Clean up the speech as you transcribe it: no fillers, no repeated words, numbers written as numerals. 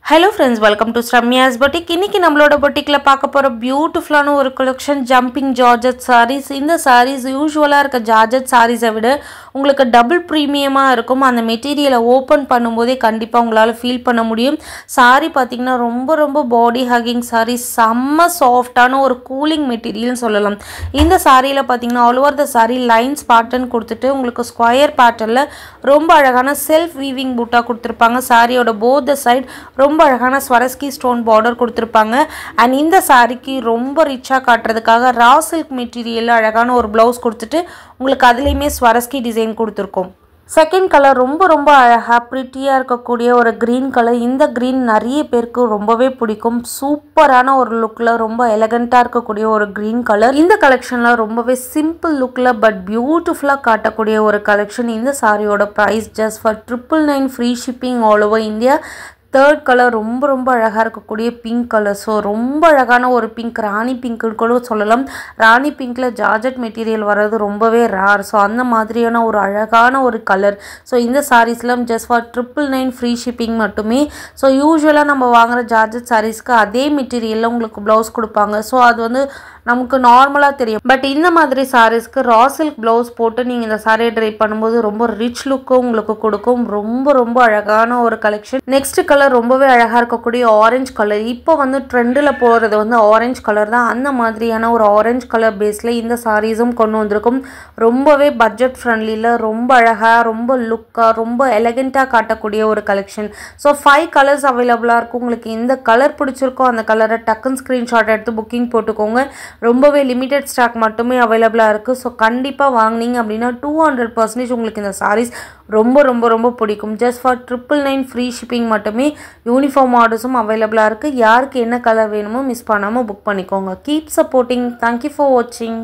Hello friends, welcome to Ramya's Boutique. இன்னைக்கு நம்மளோட பொட்டிக்ல பார்க்க போற பியூட்டிஃபுல்லான ஒரு கலெக்ஷன் ஜம்பிங் ஜார்ஜெட் sarees. இந்த sarees யூசுவலா இருக்க ஜார்ஜெட் sarees-ஐ விட உங்களுக்கு டபுள் பிரீமியமா இருக்கும். அந்த மெட்டீரியலை ஓபன் பண்ணும்போதே கண்டிப்பா உங்களால ஃபீல் பண்ண முடியும். saree பாத்தீங்கன்னா ரொம்ப பாடி ஹக்கிங் saree, செம்ம சாஃப்ட்டான ஒரு கூலிங் மெட்டீரியல்னு சொல்லலாம். இந்த sareeல பாத்தீங்கன்னா all over the saree lines pattern கொடுத்துட்டு உங்களுக்கு ஸ்கொயர் பேட்டர்ன்ல ரொம்ப அழகான செல்ஃப் வீவிங் பூட்டா கொடுத்திருப்பாங்க. சாரியோட both the side ரொம்ப அழகான ஸ்வரஸ்கி ஸ்டோன் பார்டர் கொடுத்திருப்பாங்க. and இந்த சாரிக்கு ரொம்ப ரிச்சா காட்றதுக்காக ரா சில்க் மெட்டீரியல்ல அழகான ஒரு ப்ளவுஸ் கொடுத்துட்டு உங்களுக்கு அதுலயுமே ஸ்வரஸ்கி டிசைன் கொடுத்திருக்கோம். செகண்ட் கலர் ரொம்ப அழகா பிரிட்டியா இருக்கக்கூடிய ஒரு கிரீன் கலர். இந்த கிரீன் நிறைய பேருக்கு ரொம்பவே பிடிக்கும். சூப்பரான ஒரு லுக்ல ரொம்ப எலகண்டா இருக்கக்கூடிய ஒரு கிரீன் கலர். இந்த கலெக்ஷன்ல ரொம்பவே சிம்பிள் லுக்ல பட் பியூட்டிஃபுல்லா காட்டக்கூடிய ஒரு கலெக்ஷன். இந்த சாரியோட price just for 999 free shipping all over India. Third colour ரொம்ப அழகாக இருக்கக்கூடிய பிங்க் கலர். ஸோ ரொம்ப அழகான ஒரு பிங்க், ராணி பிங்க்னு கூட சொல்லலாம். ராணி பிங்க்ல ஜார்ஜெட் மெட்டீரியல் வர்றது ரொம்பவே ரேர். ஸோ அந்த மாதிரியான ஒரு அழகான ஒரு கலர். ஸோ இந்த சாரீஸ்லாம் ஜஸ்ட் ஃபார் 999 ஃப்ரீ ஷிப்பிங் மட்டுமே. ஸோ யூஸ்வலாக நம்ம வாங்குற ஜார்ஜெட் சாரீஸ்க்கு அதே மெட்டீரியலில் உங்களுக்கு ப்ளவுஸ் கொடுப்பாங்க. ஸோ அது வந்து நமக்கு நார்மலாக தெரியும். பட் இந்த மாதிரி சாரீஸ்க்கு ரா சில்க் ப்ளவுஸ் போட்டு நீங்கள் இந்த சாரியை ட்ரை பண்ணும்போது ரொம்ப ரிச் லுக்கும் உங்களுக்கு கொடுக்கும். ரொம்ப அழகான ஒரு கலெக்ஷன். நெக்ஸ்ட் கலர் ரொம்பவே அழகாக இருக்கக்கூடிய ஆரஞ்சு கலர். இப்போ வந்து ட்ரெண்டில் போகிறது வந்து ஆரஞ்சு கலர் தான். அந்த மாதிரியான ஒரு ஆரஞ்சு கலர் பேஸில் இந்த சாரீஸும் கொண்டு வந்திருக்கும். ரொம்பவே பட்ஜெட் ஃப்ரெண்ட்லியில் ரொம்ப அழகாக, ரொம்ப லுக்காக, ரொம்ப எலகெண்ட்டாக காட்டக்கூடிய ஒரு கலெக்ஷன். ஸோ 5 கலர்ஸ் அவைலபிளாக இருக்கும். உங்களுக்கு எந்த கலர் பிடிச்சிருக்கோ அந்த கலரை டக்குன்னு ஸ்க்ரீன்ஷாட் எடுத்து புக்கிங் போட்டுக்கோங்க. ரொம்பவே லிமிட்டட் ஸ்டாக் மட்டுமே அவைலபிளாக இருக்குது. ஸோ கண்டிப்பாக வாங்கினீங்க அப்படின்னா 200% உங்களுக்கு இந்த சாரீஸ் ரொம்ப பிடிக்கும். ஜஸ்ட் ஃபார் 999 ஃப்ரீ ஷிப்பிங் மட்டுமே. யூனிஃபார்ம் ஆர்டர்ஸும் அவைலபிளாக இருக்குது. யாருக்கு என்ன கலர் வேணுமோ மிஸ் பண்ணாமல் புக் பண்ணிக்கோங்க. Keep supporting. தேங்க்யூ ஃபார் வாட்சிங்.